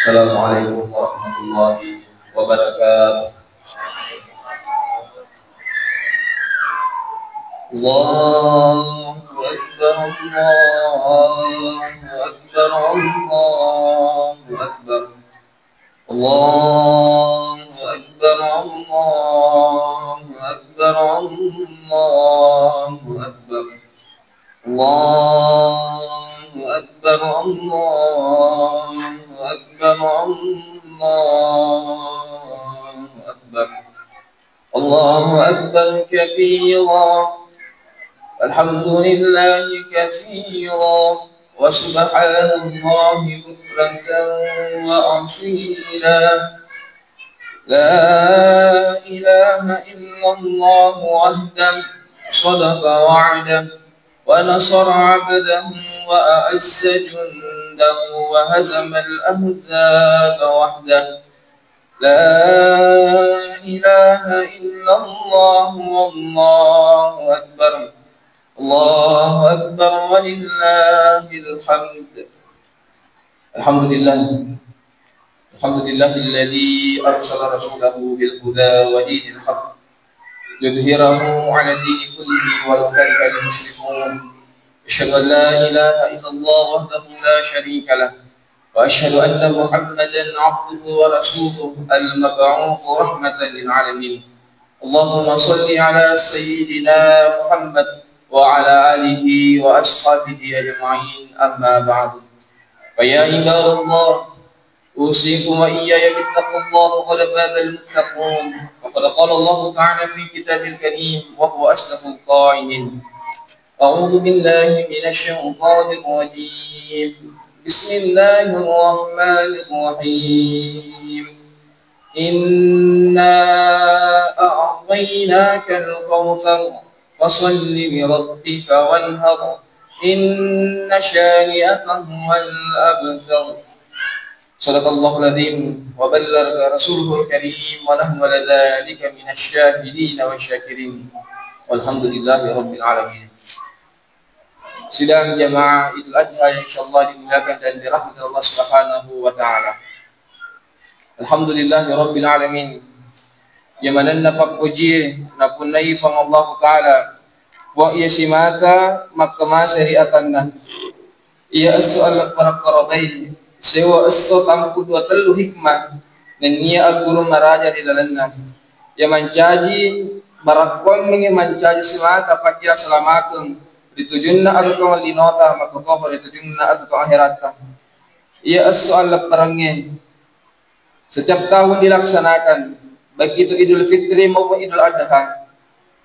Assalamualaikum warahmatullahi wabarakatuh. Allahu Akbar, Allahu Akbar, Allahu Akbar, Allahu Akbar, Allahu Akbar, Allahu Akbar, Allahu Akbar, Allahu Akbar, Allahu Akbar, Allahu Akbar kabira, alhamdulillahi katsira, wa subhanallahi bukratan wa asila. La ilaha illallah wahdahu sadaqa wa'dahu wa nasara 'abdahu wa a'azza jundahu wa hazama al-ahzaba wahdahu. La ilaha illallah wallahu akbar. Allahu akbar walillahil hamd. Alhamdulillah. Alhamdulillahilladzi arsala rasulahu bil huda wa dinil haqq yudhhirahu 'ala dini kullihi walau karihal muslimun. Asyhadu an la ilaha illallah wahdahu la syarika lah wa asyhadu anna Muhammadan 'abduhu wa rasuluhu al-mab'uutsu rahmatan lil 'alamin. Allahumma shalli 'ala sayyidina Muhammad wa 'ala alihi wa ashabihi ajma'in, amma ba'du. Fa ya ibadallah, أوصيكم وإياي باتقوا الله فقد فاز المتقون. وقد قال الله تعالى في كتابه الكريم وهو أصدق القائلين: أعوذ بالله من الشيطان الرجيم. بسم الله الرحمن الرحيم. إنا أعطيناك الكوثر فصل لربك وانهر إن شانئك هو الأبتر. Sadaqallahul adzim wa ballagha rasuluhul karim wa nahnu ala dzalika minasy syahidin wa syakirin. Walhamdulillahi rabbil alamin. Sidang jamaah Idul Adha yang insyaallah dimuliakan dan dirahmati Allah Subhanahu wa taala. Alhamdulillahi rabbil alamin. Yamananna papuji na punai fang Allah taala wa yasimaka makama syariatanna. Ya as-su'al qaraqarabai sewa esso tamku dua telu hikmah dan nia aguru maraja di dalamnya ya mancaji barakon mengi mancaji semata pakia selamakum ditujunna agakong linota makokoh ditujunna agakong akhirata. Ya esso alap perangnya setiap tahun dilaksanakan baik itu Idul Fitri maupun Idul Adha.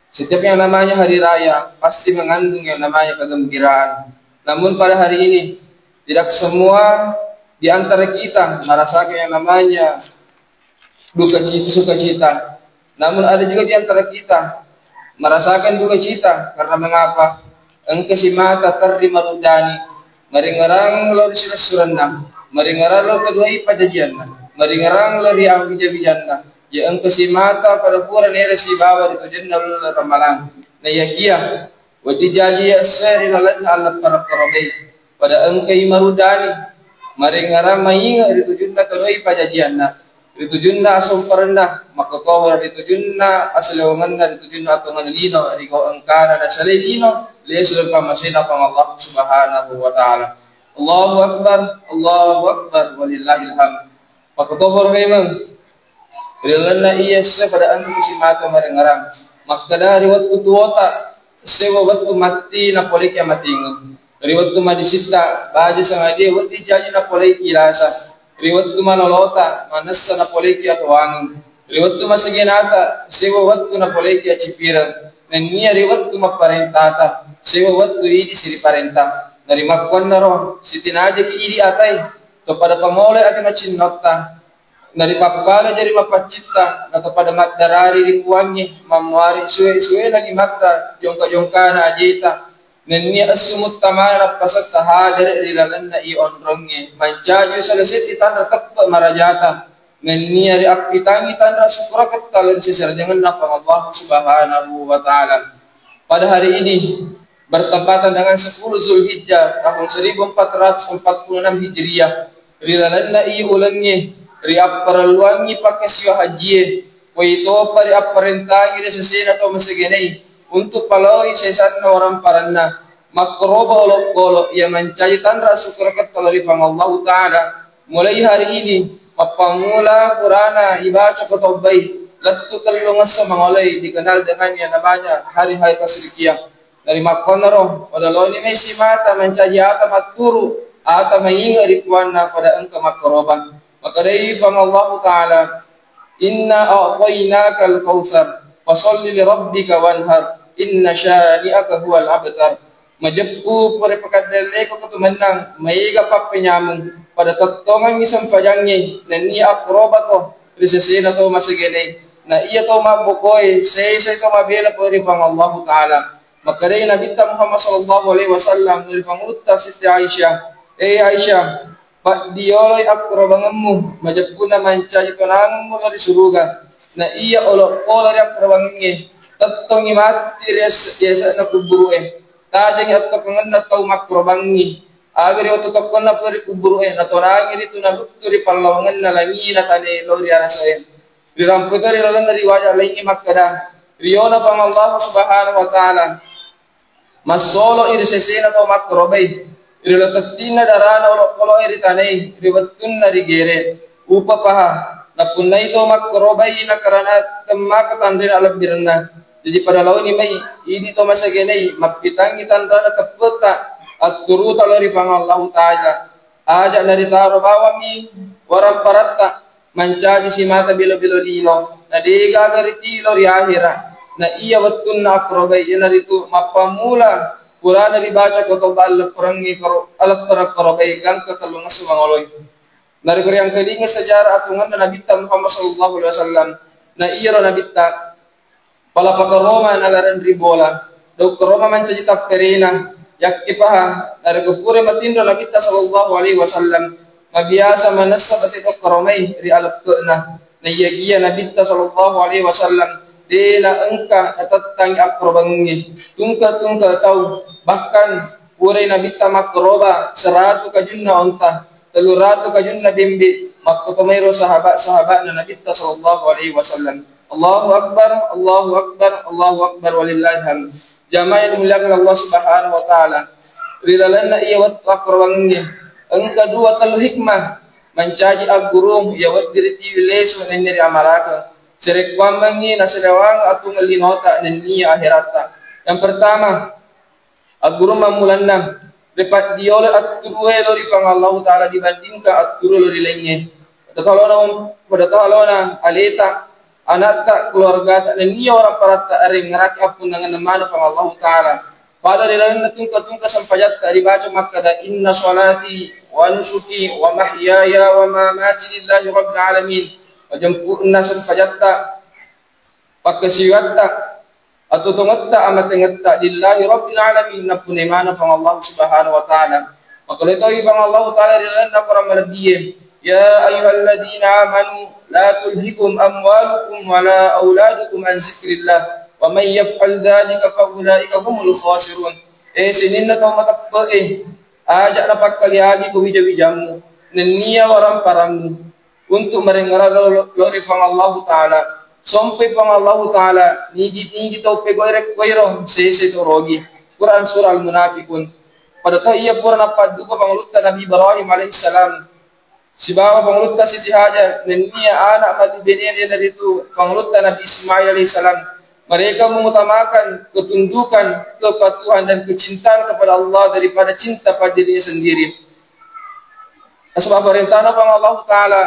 Setiap yang namanya hari raya pasti mengandung yang namanya kegembiraan. Namun pada hari ini tidak semua di antara kita merasakan yang namanya duka cita, suka cita. Namun ada juga di antara kita merasakan duka cita karena mengapa? Engkau si mata terima rudani, meringarang lo disilas surandang, meringarang lo kedua ipajajian, meringarang lo di awija-wijanna. Ya engkau si mata pada pura nere si bawa di tujuan lo ramalang. Na yakia, wadi jaji ya seri lalan Allah para karabai pada engkau marudani. Mari ngara mainga ditujunna kadoi pajajianna ditujunna asum paranda maka kau ditujunna aslewanganna ditujunna atungan lino riko engkara da salilino lesul pamasina pang Allah Subhanahu wa taala. Allahu akbar, Allahu akbar walillahil hamd. Maka kau memang rilana iyasa pada antu si mata mari ngarang maka dari waktu tuota sewa waktu mati na polik ya matingo riwat tu madisita baje sangaje wati jaji na poleki kilasa riwat tu manolota manasta na poleki atwang riwat tu masagenata sewa wattu na poleki achipira nenia riwat tu maparentata sewa wattu idi siri parenta dari makwan naro sitinaje ki idi atai to pada pamole ati macinnotta dari papala jadi mapacita atau pada makdarari ripuannya mamwari suwe lagi makta jongka na ajita nenia asumut tamana pasat tahadar ilalanna i onronge mancajo salasiti tanda takpa marajata nenia ri apitangi tanda supurakat talan sisar jangan nafang Allah Subhanahu wa taala. Pada hari ini bertepatan dengan 10 Zulhijjah tahun 1446 Hijriah rilalanna i ulangi ri aparaluangi pakai sio haji ko ito pari aparentangi de sesena to masegenei untuk paloi sesan orang paranna makroba olok yang mencari tanda syukurkat kalau rifang Allah Ta'ala mulai hari ini pamula Qur'ana ibaca kotobai latu kalungas sa mangolay dikenal dengan yang namanya hari-hari tasrikiyah dari makonaro pada loni may simata mencari ata maturu ata mainga rikuana pada engka makroba maka dari fang Allah Ta'ala inna a'tainaka al-kautsar fasalli li rabbika wanhar inna syani'aka huwal abtar majapku pare pakadale ko ketumenang maiga papenyamung pada totongan isang pajangnya na ni akroba ko risesena to masagene na iya to mabukoy say to mabela po rifang Allah Ta'ala makaday Nabi Muhammad sallallahu alaihi wasallam rifang utta si Aisyah Aisyah pak dioloy akrobanganmu majapku na mancay ko nang mula di suruga na iya olok pola ri akrobangannya tatongi mati yesa na kuburu tajang atau kangen na tau makrobangi agari oto tokkon na pari kuburu natonangi dito na luturi palawangan na langi na tani lori arasain diramputo ri lalan dari wajah langi makkada riona pang Allah subhanahu wa ta'ala masolo iri sesena to makrobay iri latatina darana olo iri tanay riwatun na rigere upa paha na punay to makrobay na karana tamakatandrin alabbiran na jadi pada lawan ini may ini to masagenay mapitangi tanda na kapeta at turuta lori pang Allah Ta'ala aja nari taro bawami waram paratta mancaji si mata bilo-bilo lino na di gagariti lori akhira na iya wattun na akrobay nari tu mapamula pula nari baca kotoba alat perangi alat perak korobay gang katalungas mangoloy nari yang kelinga sejarah atungan na nabita Muhammad sallallahu alaihi wasallam na iya ro nabita pala pakaroma na laran ribola do karoma mancaji tapperina yakkipaha dari kupure matindo nabita sallallahu alaihi wasallam mabiasa manassa batito karomai ri alat keuna na iya nabita sallallahu alaihi wasallam dela engka natatang akrobangi tungka tau bahkan pure nabita makroba 100 kajunna onta 300 kajunna bimbi makkotomairo sahabat na nabita sallallahu alaihi wasallam Allahu akbar Allahu akbar Allahu akbar walillahil hamd jamaah yang dimuliakan Allah Subhanahu wa taala rilalanna iya wat akrobangi engka dua talu hikmah mencaji agurung ya wat diriti leso neneri amalaka serekwam mangi nasadawang atung linota dan niya akhirata yang pertama agurung mamulanna repat diole atturuwe lori fang Allah Ta'ala dibandingkan atturu lori lainnya pada talona aleta anak tak keluarga dan niya orang parata aring ngeraki apun dengan nama fang Allah Ta'ala pada dilalan tungka sampajat dibaca makkada inna salati wa nusuki wa mahyaya wa mamati lillahi rabbil alamin wajampu'na sampajatta pakasiwatta atau tungatta amatengatta lillahi rabbil alamin napunimana fang Allah subhanahu wa ta'ala maka ito ibang Allah ta'ala dilalan na para malabiyem ya ayyuhalladina amanu la tulhikum amwalukum wala auladukum an zikrillah wa man yaf'al dhalika fa ulaika humul khasirun sinin na tau matakpa ajak na pagkaliagi kuwijawijamu naniya waram paramu untuk merengara lori fang Allah Ta'ala sampai fang Allah Ta'ala nigi tau pegoyrek koyro sese to rogi Quran surah al-munafikun pada to iya pura napadu pa pangulutta Nabi Ibrahim alaihissalam si bawa pangulutta Siti Hajar naniya anak malibenian dari itu pangulutta Nabi Ismail alaihissalam mereka mengutamakan ketundukan kepatuhan dan kecintaan kepada Allah daripada cinta pada dirinya sendiri sebab perintah Allah Ta'ala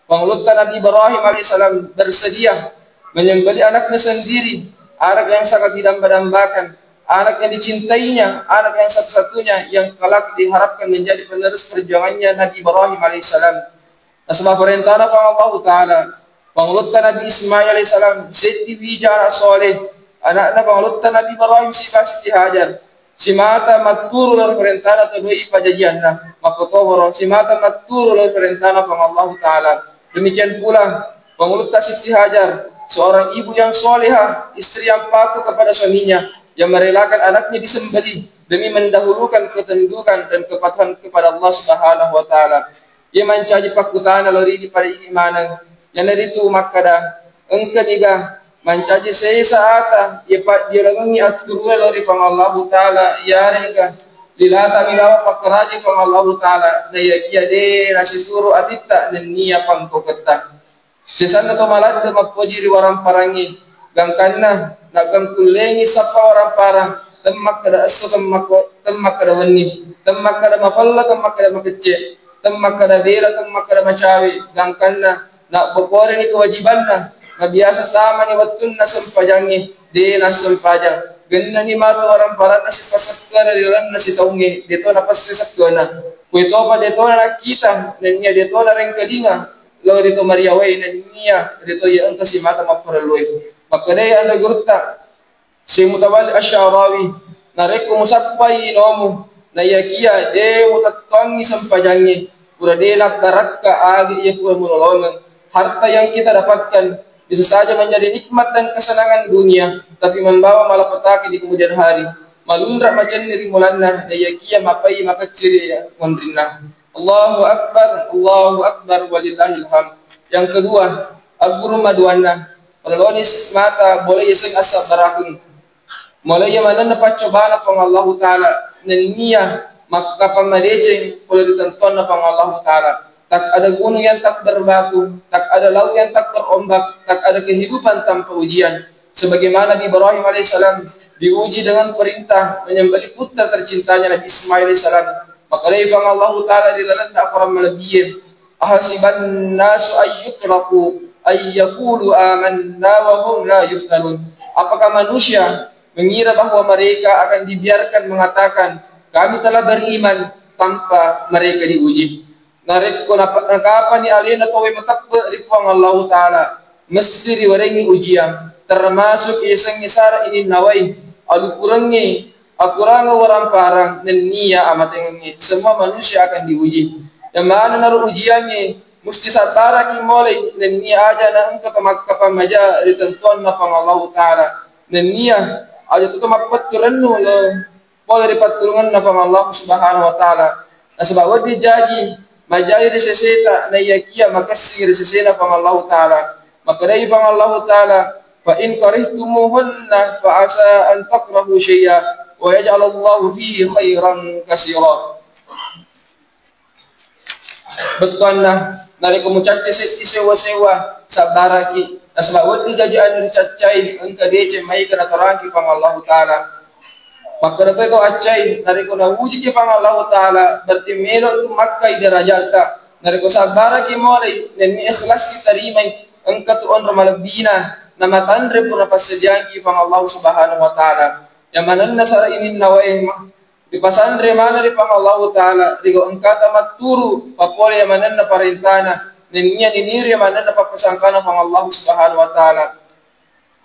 pangulutta Nabi Ibrahim alaihissalam bersedia menyembelih anaknya sendiri anak yang sangat didamba-dambakan anak yang dicintainya anak yang satu-satunya yang kelak diharapkan menjadi penerus perjuangannya Nabi Ibrahim alaihissalam sebab perintah Allah Ta'ala pangulutta Nabi Ismail alaihissalam Siti Wija anak soleh anaknya pangulutta Nabi Ibrahim Siti Hajar si mata maturu lor perintah atau doi pajajianna makotoworo si mata maturu lor perintah fang Allah Ta'ala demikian pula pangulutta Siti Hajar seorang ibu yang soleha istri yang patuh kepada suaminya yang merelakan anaknya disembelih demi mendahulukan ketendukan dan kepatuhan kepada Allah Subhanahu wa Ta'ala ia mancaji pakutana lori di pada imanan yang dari itu makada engka niga mancaji seisa ata ia pak dia langi aturwa lori fang Allah taala ya rega dilata milawa pakaraji fang Allah taala na ya kia de nasituru atita dan nia pangkoketa sesana to malat de mapoji di warang parangi gangkanna nagam kulengi sapa orang parang temmak kada asu temmak kada wani temmak kada mafalla temmak kada makecce temmak kada bela temmak kada macawi gangkanna nak bokore ni kewajibanna na biasa tama ni watunna sampajangi de nasampajang ganna ni maru orang parang nasi pasakka dari lan nasi taungi deto napas sakana kuito pa deto na kita nenya deto na reng kalinga lo dito mariaway nenya deto ya angka si mata maparaloy makadai anda gurta si Mutawalli Asy'arawi nareko musappai nomu na yakia de mutatwangi sampajangi pura de lakaratka agi ia pura menolongan harta yang kita dapatkan bisa saja menjadi nikmat dan kesenangan dunia tapi membawa malapetaka di kemudian hari malundra macam dari mulanna na yakia mapai makaciri ya mondrinna Allahu akbar walillahil hamd. Yang kedua aguru maduanna Perlonis mata boleh iseng asap barakun. Mulai mana dapat cobaan pang Allah Taala nenia maka pamadeceng boleh ditentuan pang Allah Taala. Tak ada gunung yang tak berbatu, tak ada laut yang tak berombak, tak ada kehidupan tanpa ujian. Sebagaimana Nabi Ibrahim alaihissalam diuji dengan perintah menyembelih putra tercintanya Nabi Ismail alaihissalam. Maka dari pang Allah Taala dilalanda orang melebih. Ahasiban nasu ayyutraku ayyakulu amanna wa hum la yuftanun. Apakah manusia mengira bahwa mereka akan dibiarkan mengatakan kami telah beriman tanpa mereka diuji? Narik ko nakapan ni alina tawe matakba ripang Allah Taala mesti riwarengi ujian termasuk isang isara ini nawai alukurangi akuranga warang parang nenia amatengi semua manusia akan diuji. Yang mana naruh ujiannya musti sabara ki mulai dan ni aja na engka kapamaja ditentuan na fang Allah Taala dan niya aja tu mapaturannu lo boleh dipatulungan na fang Allah Subhanahu wa Taala na sebab di jaji majai di seseta na yakia makasir di sesena fang Allah Taala maka dari fang Allah Taala fa in karihtumuhunna fa asa an takrahu syai'a wa yaj'al Allah fihi khairan katsira. Betul nari kemucaci sewa-sewa sabaraki nasabawat ni jajaan dicacai engka dece mai kana tarangi fang Allah Taala maka dato ko acai nari ko nawuji ki fang Allah Taala berarti melo makai derajata nari ko sabaraki molai dan ikhlas ki tarimai engka tuon ramalabina nama tandre pura pasedianki fang Allah Subhanahu wa Taala yang mana nasara ini nawai di pasandre mana di pang Allah Taala rigo engkata maturu papole yang mana na parintana ninya niniri yang mana na papasangkana pang Allah Subhanahu wa Taala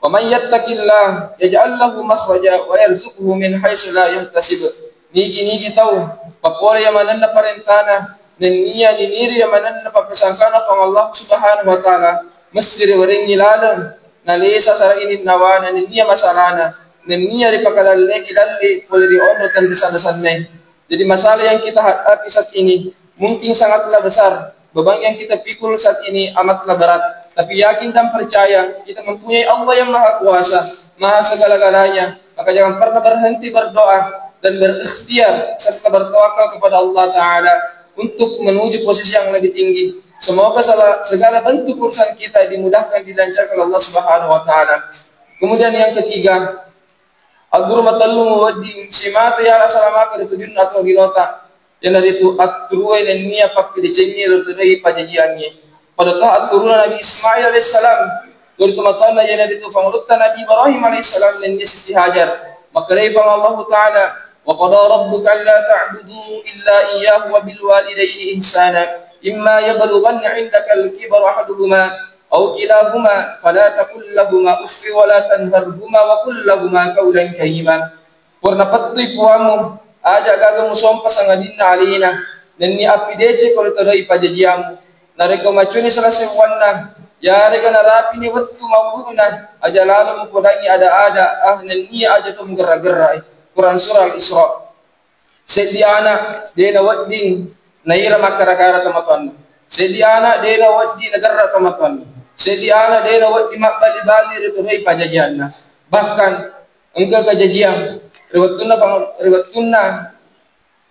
wa man yattaqillah yaj'al lahu makhraja wa yarzuqhu min haitsu la yahtasib nigi tau papole yang mana na parintana ninya niniri yang mana na papasangkana pang Allah Subhanahu wa Taala mesti riwering nilalang nalisa sara ini nawana ninya masalana nenia di pakalalle kilalle boleh diondo dan disana-sana. Jadi masalah yang kita hadapi saat ini mungkin sangatlah besar. Beban yang kita pikul saat ini amatlah berat. Tapi yakin dan percaya kita mempunyai Allah yang Maha Kuasa, Maha segala-galanya. Maka jangan pernah berhenti berdoa dan berikhtiar serta bertawakal kepada Allah Taala untuk menuju posisi yang lebih tinggi. Semoga segala bentuk urusan kita dimudahkan dilancarkan Allah Subhanahu wa Taala. Kemudian yang ketiga, aguru matalung wadi simata ya salamaka ditujun atau gilota yang dari itu atruwe dan nia papi dicengi lutudai pajajiannya pada taat turun Nabi Ismail alaihissalam dari tumatana yang dari itu fangurutta Nabi Ibrahim alaihissalam dan dia Siti Hajar maka dari Allah Taala wa qada rabbuka alla ta'budu illa iyyahu wa bil walidayni ihsana imma yablughanna 'indaka al-kibara ahaduhuma أو كلاهما فلا تقل لهما أف ولا تنهرهما وقل لهما قولا كريما. Purna pati puamu aja gaga musompa sangadina alina nenni apidece ko todoi pajajiamu nareko macuni selase wanna ya rega narapi ni wattu mawuna aja lalu mukodangi ada nenni aja tum gerra-gerra Quran surah Al-Isra sediana dena wadding naira makara-kara tamatuan. Sedi anak dena wadi negara tamatuan. Sedi anak dena wadi makbali-bali riturai pajajian. Bahkan engkau kejajian riwat tunna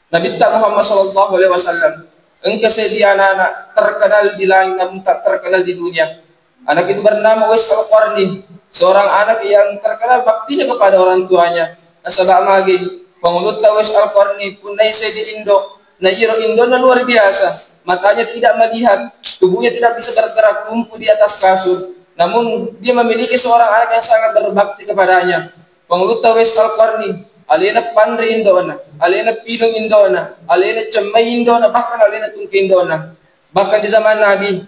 Nabi Muhammad sallallahu alaihi wasallam. Engkau sedi anak-anak terkenal di langit namun tak terkenal di dunia. Anak itu bernama Uwais Al-Qarni, seorang anak yang terkenal baktinya kepada orang tuanya. Nasabah magi pengulut Uwais Al-Qarni punai sedi Indo, na iro Indo na luar biasa. Matanya tidak melihat, tubuhnya tidak bisa bergerak, lumpuh di atas kasur. Namun dia memiliki seorang anak yang sangat berbakti kepadanya. Pengulut Uwais Al-Qarni, alena pandri Indona, alena pilung Indona, alena cemai Indona, bahkan alena tungki Indona. Bahkan di zaman Nabi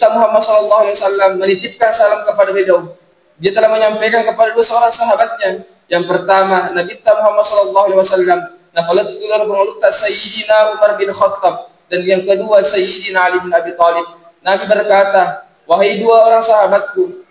Muhammad SAW menitipkan salam kepada beliau. Dia telah menyampaikan kepada dua seorang sahabatnya. Yang pertama, Nabi Muhammad SAW, nafalat tular pengulut Sayyidina Umar bin Khattab, dan yang kedua Sayyidina Ali bin Abi Thalib. Nabi berkata, wahai dua orang sahabatku,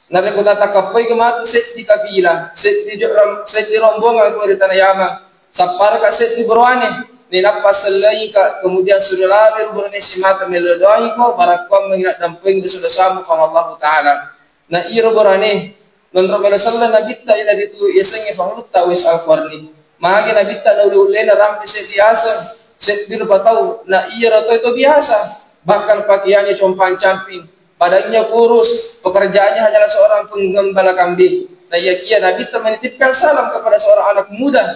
Nabi kata takapai kematu set di kafilah, set di rombongan dari tanah Yaman, sapar ka set di berwane. Ninapas selai ka kemudian sudah labir bernesi mata meledoi ko barakwam mengingat damping sudah samu fang Allah Ta'ala. Na iro borane non robela sallan nabitta ila ditu yesengi fang lutta wis Al-Qarni. Magi nabitta na uli na rampi set biasa set dir batau na iro to itu biasa. Bahkan pakaiannya compan camping, badannya kurus, pekerjaannya hanyalah seorang penggembala kambing. Nah ia nabitta menitipkan salam kepada seorang anak muda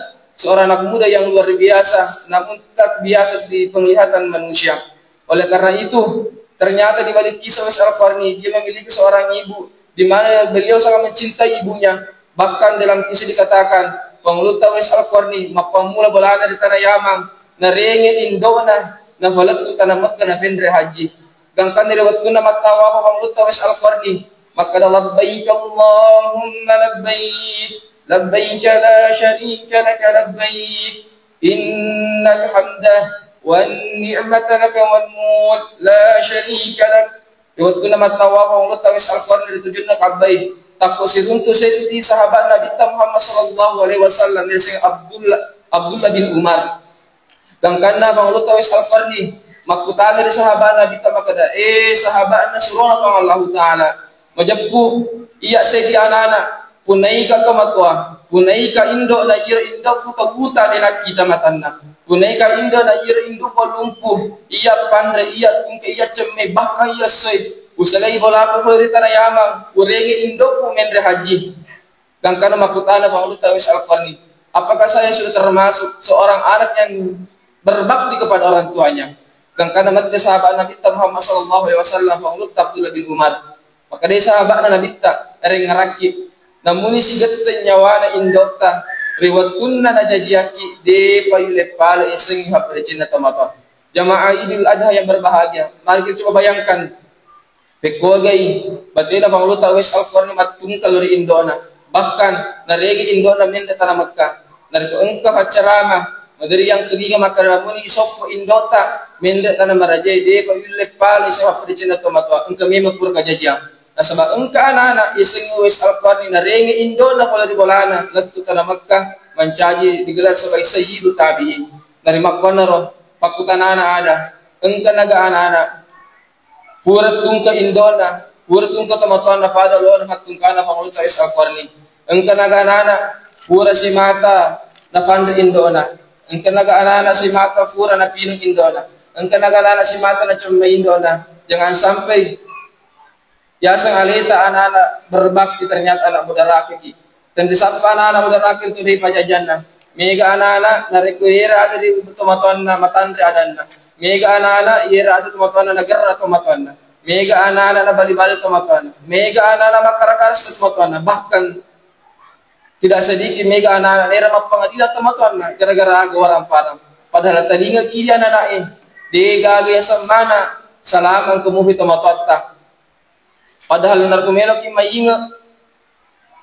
yang luar biasa, namun tak biasa di penglihatan manusia. Oleh karena itu, ternyata di balik kisah Uwais Al-Qarni, dia memiliki seorang ibu, di mana beliau sangat mencintai ibunya. Bahkan dalam kisah dikatakan, pengulut Uwais Al-Qarni, mapamula bolana di tanah Yaman, narenge Indona, na falatu tanah Makkah na fendre haji. Gangkan nilawat ko na matawa pa pengulut Uwais Al-Qarni, maka labbaik Allahumma labbaik. لبيك لا شريك لك لبيك إن الحمد والنعمة لك والملك لا شريك لك. Riwayat nama tawaf Allah Uwais Al-Qarni ditujukan kabai. Takut siruntu sedi sahabat Nabi Muhammad sallallahu alaihi wasallam yang Abdullah bin Umar. Gangkana Allah Uwais Al-Qarni makutana di sahabat Nabi makada sahabatna surah Allah Ta'ala. Majabku iya sedi anak-anak punai ka kamatwa, punai ka indo na ira indo ku kabuta nila kita matanna, punai ka indo na ira indo ko lumpuh, iya pandre, iya tungke, iya cemme, bahkan iya soy, usalay bola ko di tanah Yaman, urenge indo ku mendre haji. Gangkana makutana pengulut Uwais Al-Qarni, apakah saya sudah termasuk seorang anak yang berbakti kepada orang tuanya? Gangkana mati sahabat Nabi Muhammad sallallahu alaihi wasallam pengulut Abdullah bin Umar, maka dia sahabat Nabi ering ngerakit. Namun si gete nyawana indokta riwat kunna najajiaki de payule pala iseng hapre cina tomato. Jamaah Idul Adha yang berbahagia, mari kita coba bayangkan pekogai batena pengulut Uwais Al-Qarni matung kalori Indona, bahkan naregi Indona minta tanah Mekah, nareko engkau pacarama madari yang ketiga maka ramuni isok Indota minta tanah marajai de payule pala iseng hapre cina tomato engkau memang pur kajajian. Nah sebab engkau anak-anak iseng Uwais Al-Qarni narengi Indona pola di bolana letu tanah Mekah mencaji digelar sebagai sayyidu tabi'in. Dari Makkah roh pakutan anak ada engkau naga anak-anak purat tungka Indona purat tungka tematuan na pada luar hatungkana pengulut Uwais Al-Qarni engkau naga anak pura si mata na fanda Indona engkau naga anak si mata pura na pinung Indona engkau naga anak si mata na cuma Indona. Jangan sampai Yasang alita anak-anak berbakti ternyata anak muda laki. Dan di saat anak-anak muda laki itu di pajajanna. Mega anak-anak narikuira ada di tomatuan na matandri adanna. Mega anak-anak ira ada tomatuan na negara tomatuan. Mega anak-anak na bali-bali tomatuan. Mega anak-anak makarakaras tomatuan. Bahkan tidak sedikit mega anak-anak nera mapangadilan tomatuan gara-gara agawaran parang. Padahal talinga kiri anak-anak di gagaya semana salaman kumuhi tomatuan. Padahal narkumelok yung mainga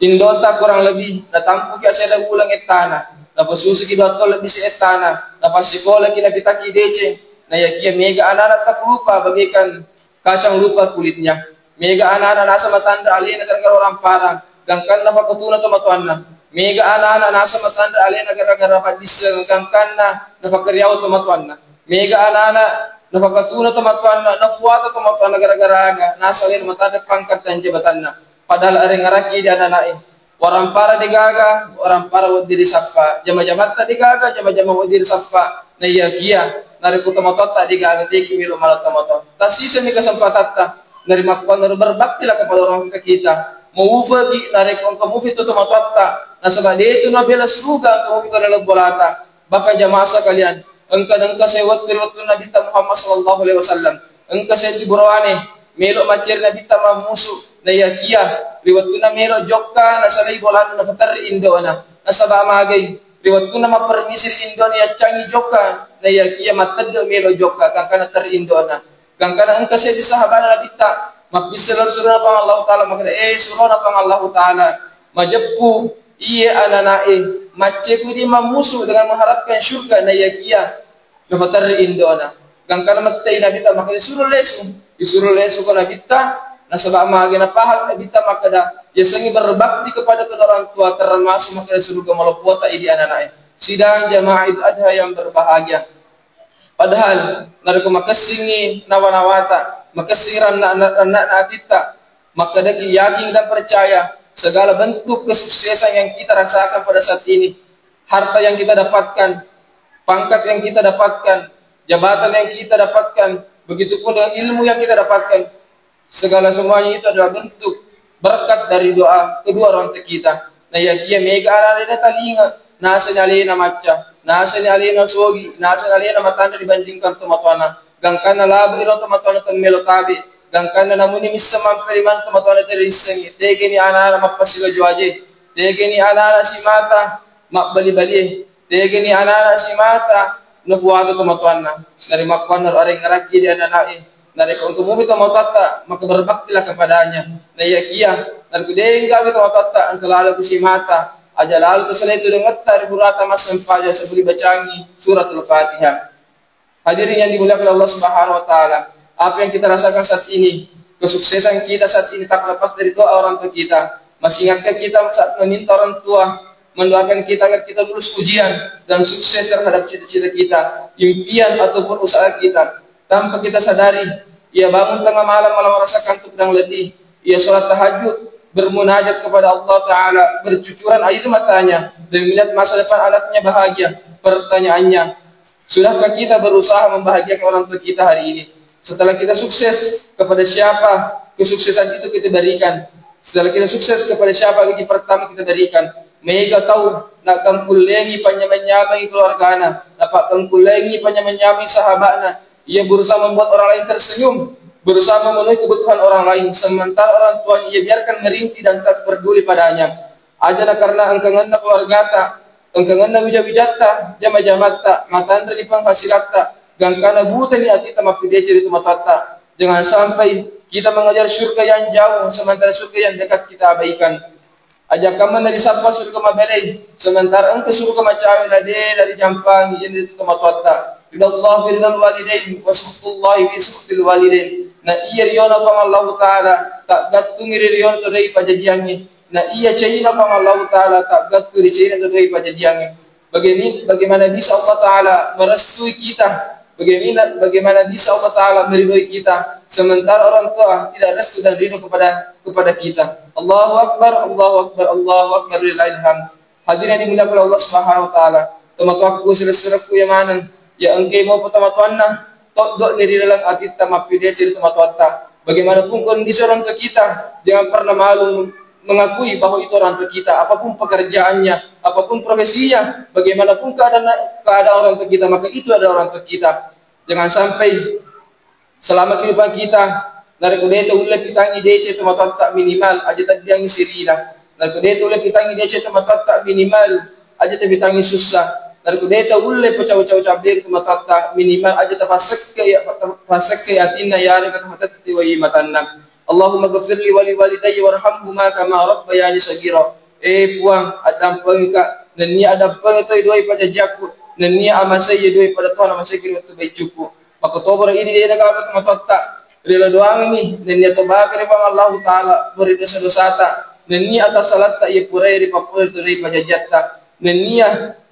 Indota kurang lebih natampu kaya saya ulang etana napasusi ki dotol lebih si etana napasikola ki napitaki dece na yakia mega anak tak lupa bagaikan kacang lupa kulitnya mega anak nasa matanda alina gara-gara orang parang gangkan na fakatuna tomatuanna mega anak nasa matanda alina gara-gara hadis gangkan na nafakaryaw tomatuanna mega anak-anak nafakatuna tamatuan nafuata tamatuan gara-gara nasalin matade pangkat dan jabatan padahal are ngaraki di anak-anak orang para digaga orang para wadiri sappa jama-jamat ta digaga jama-jama wadiri sappa na iya kia nari kutamatot ta digaga tiki milo malat tamatot tasisa mi kesempatan ta nari makon nari berbakti lah kepada orang kita mauufagi nari kong kamufi tu tamatot ta nasabah dia itu nabila surga kamufi kalau bolata bahkan jamaah kalian engka sewat riwayat Nabi Muhammad sallallahu alaihi wasallam engka seti burwane melo macir Nabi musuh na yakia riwayat melo jokka nasalai bolan na fatar indona nasaba magay riwayat ma permisir indonia cangi jokka na yakia matad melo jokka kangkana tar indona kangkana engka seti sahabat Nabi mapisal surah pang Allah taala makna surah pang Allah taala majappu iya ananae macceku di mamusuh dengan mengharapkan syurga na yakia nafatar indona gangkana matay Nabi ta makna disuruh lesu ko Nabi ta nasaba magina pahal Nabi ta makada yasangi berbakti kepada kedua orang tua termasuk makna surga malopota idi ananae sidang jamaah Idul Adha yang berbahagia padahal narko makasingi nawanawata makasiran na kita makada yakin dan percaya segala bentuk kesuksesan yang kita rasakan pada saat ini harta yang kita dapatkan pangkat yang kita dapatkan, jabatan yang kita dapatkan, begitupun dengan ilmu yang kita dapatkan, segala semuanya itu adalah bentuk berkat dari doa kedua orang tua kita. Nah ya kia mega arana talinga, nasa nyalina maca, nasa nyalina sogi, nasa nyalina matanda dibandingkan tomatuana, gangkana labu ilo tomatuana temelo tabi, gangkana namuni misa mamperiman tomatuana terisengi, tegeni ana mapasilo joaje, tegeni ana si mata makbali-bali. Tegeni anak-anak si mata nufuato tomatuanna dari makwan orang ngaraki dia anak dari untuk mumi tomatata maka berbaktilah kepadanya na yakia dari kudenga gitu tomatata angka lalu si mata aja lalu kesana itu dengan tari burata mas sempaja sebeli bacangi surat al-Fatihah. Hadirin yang dimuliakan Allah Subhanahu wa taala, apa yang kita rasakan saat ini, kesuksesan kita saat ini tak lepas dari doa orang tua kita. Masih ingatkah kita saat meminta orang tua mendoakan kita agar kita lulus ujian dan sukses terhadap cita-cita kita, impian ataupun usaha kita. Tanpa kita sadari, ia bangun tengah malam malah merasakan kantuk dan letih. Ia sholat tahajud, bermunajat kepada Allah Ta'ala, bercucuran air matanya, dan melihat masa depan anaknya bahagia. Pertanyaannya, sudahkah kita berusaha membahagiakan orang tua kita hari ini? Setelah kita sukses, kepada siapa kesuksesan itu kita berikan? Setelah kita sukses, kepada siapa lagi pertama kita berikan? Mega tahu nak kangkulengi panyaman-nyamai keluargana, dapat kangkulengi panyaman-nyamai sahabatna. Ia berusaha membuat orang lain tersenyum, berusaha memenuhi kebutuhan orang lain, sementara orang tuanya ia biarkan merintih dan tak peduli padanya. Ajana karena engkanganna keluargata, engkanganna wija-wijata, jama-jamata, matandra di panghasilata, gangkana buta ni atita mapidece di tumatata. Jangan sampai kita mengejar surga yang jauh, sementara surga yang dekat kita abaikan. Ajak kamu dari sapa surga mabelai, sementara engkau surga macawi dari jampang jadi itu kematwata. Ridallah firidal walidain, wasfutullahi fi suftil walidain. Na iya riyona pang Allah Ta'ala, tak gatungi riyon to dari pajajiangi. Na iya cayina pang Allah Ta'ala, tak gatungi cayina to dari pajajiangi. Bagaimana bisa Allah Ta'ala merestui kita? Bagaimana bisa Allah Ta'ala meridhoi kita sementara orang tua tidak restu dan ridho kepada kita. Allahu Akbar, Allahu Akbar, Allahu Akbar lillahil hamd. Hadirin yang dimuliakan Allah Subhanahu wa taala, tematuaku saudaraku yang mana ya engke mau pertama-tama todok diri dalam hati tamapi dia cerita tematuata. Bagaimanapun kondisi orang tua kita, jangan pernah malu mengakui bahwa itu orang tua kita, apapun pekerjaannya, apapun profesinya, bagaimanapun keadaan orang tua kita, maka itu adalah orang tua kita. Jangan sampai selama kehidupan kita dari kudeta ulah pitangi DC tempat tak minimal aja tak biang sirina. Dari kudeta ulah pitangi DC tempat tak minimal aja tak pitangi susah. Dari kudeta ulah pecah-pecah cabir tempat tak minimal aja tak fasek ke atina ya ada kata tiwai matanna. Allahumma ghafir li wa li walidayya warhamhuma kama rabbayani saghira. Puang adam pengka dan ni ada pengto doi pada jaku dan ni amasai doi pada Tuhan amasai kiri waktu baik cukup. Maka tobar ini dia nak matotta rela doang ini dan dia toba kare bang Allah Taala beri dosa-dosa ta dan ni atas salat ta ia purai di papur tu dari pajajatta dan ni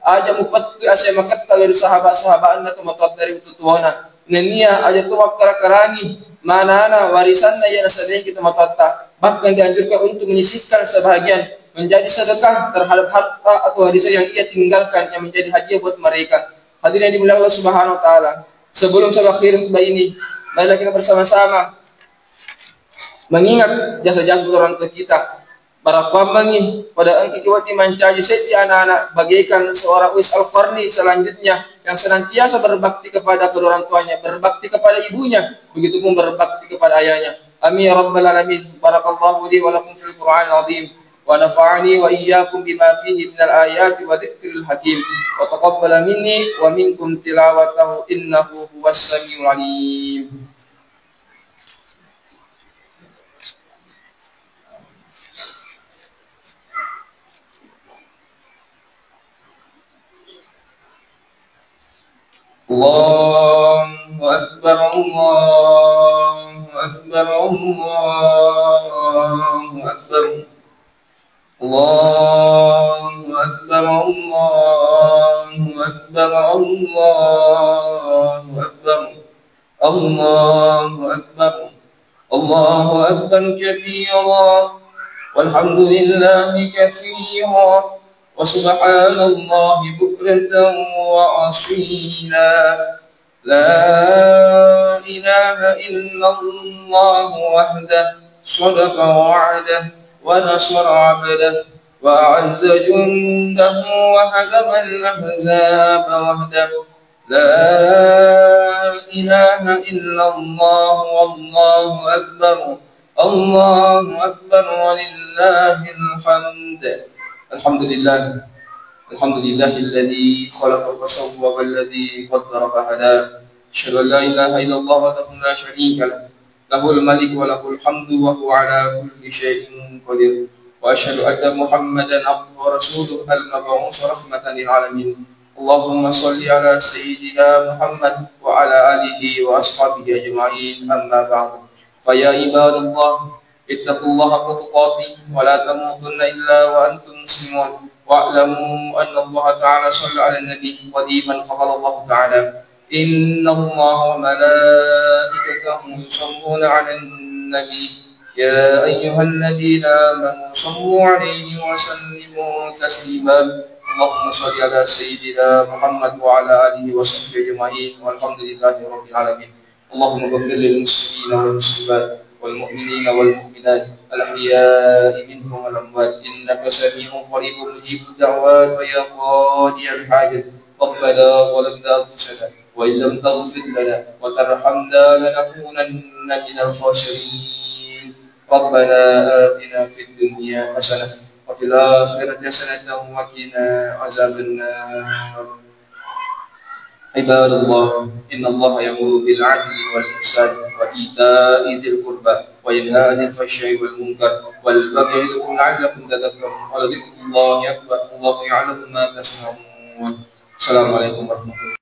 aja mupattu ase makatta dari sahabat-sahabat na tumatot dari ututuana nenia aja tu karani mana warisanna ya rasadeng kita matotta. Bahkan dianjurkan untuk menyisihkan sebahagian menjadi sedekah terhadap harta atau warisan yang ia tinggalkan yang menjadi hadiah buat mereka. Hadirin yang dimuliakan Allah Subhanahu wa taala. Sebelum saya akhiri khutbah ini, marilah kita bersama-sama mengingat jasa-jasa orang tua kita. Para pamangi pada angki kiwati mancaji setiap anak-anak bagaikan seorang Uwais Al-Qarni selanjutnya yang senantiasa berbakti kepada kedua orang tuanya, berbakti kepada ibunya, begitupun berbakti kepada ayahnya. Amin ya rabbal alamin. Barakallahu li wa lakum fil Qur'anil azim wa nafa'ani wa iyyakum bima fihi minal ayati wa dzikril hakim wa taqabbala minni wa minkum tilawatahu innahu huwas samiul alim. Allahu akbar, Allahu akbar, Allahu akbar, Allahu akbar, Allahu akbar, Allahu akbar, Allahu akbar, Allahu akbar kabira walhamdulillahi katsira وسبحان الله بكرة وأصيلا لا إله إلا الله وحده صدق وعده ونصر عبده وأعز جنده وهزم الأحزاب وحده لا إله إلا الله والله أكبر الله أكبر ولله الحمد. Alhamdulillah, alhamdulillahilladzi khalaqa fasawwa walladzi qaddara fahada. Asyhadu an la ilaha illallah wahdahu la syarika lah. Lahul malik wa lahul hamdu wa huwa ala kulli syai'in qadir. Wa asyhadu anna Muhammadan abduhu wa rasuluhu al-mab'uts rahmatan lil alamin. Allahumma shalli ala sayyidina Muhammad wa ala alihi wa ashabihi ajma'in. Amma ba'du. Fa ya ibadallah اتقوا الله حق تقاته ولا تموتن إلا وأنتم مسلمون واعلموا أن الله تعالى صلى على النبي قديما فقال الله تعالى إن الله وملائكته يصلون على النبي يا أيها الذين آمنوا صلوا عليه وسلموا تسليما اللهم صل على سيدنا محمد وعلى آله وصحبه أجمعين والحمد لله رب العالمين. اللهم اغفر للمسلمين والمسلمات والمؤمنين والمؤمنات الأحياء منهم والأموات إنك سميع قريب مجيب الدعوات ويا قاضي الحاجات ربنا ظلمنا أنفسنا وإن لم تغفر لنا وترحمنا لنكونن من الخاسرين ربنا آتنا في الدنيا حسنة وفي الآخرة حسنة وقنا عذاب النار. عباد الله إن الله يأمر بالعدل والإحسان وإيتاء ذي القربى وينهى عن الفحشاء والمنكر والبغي يعظكم لعلكم تذكرون ولذكر الله أكبر والله يعلم ما تصنعون. السلام عليكم ورحمة الله.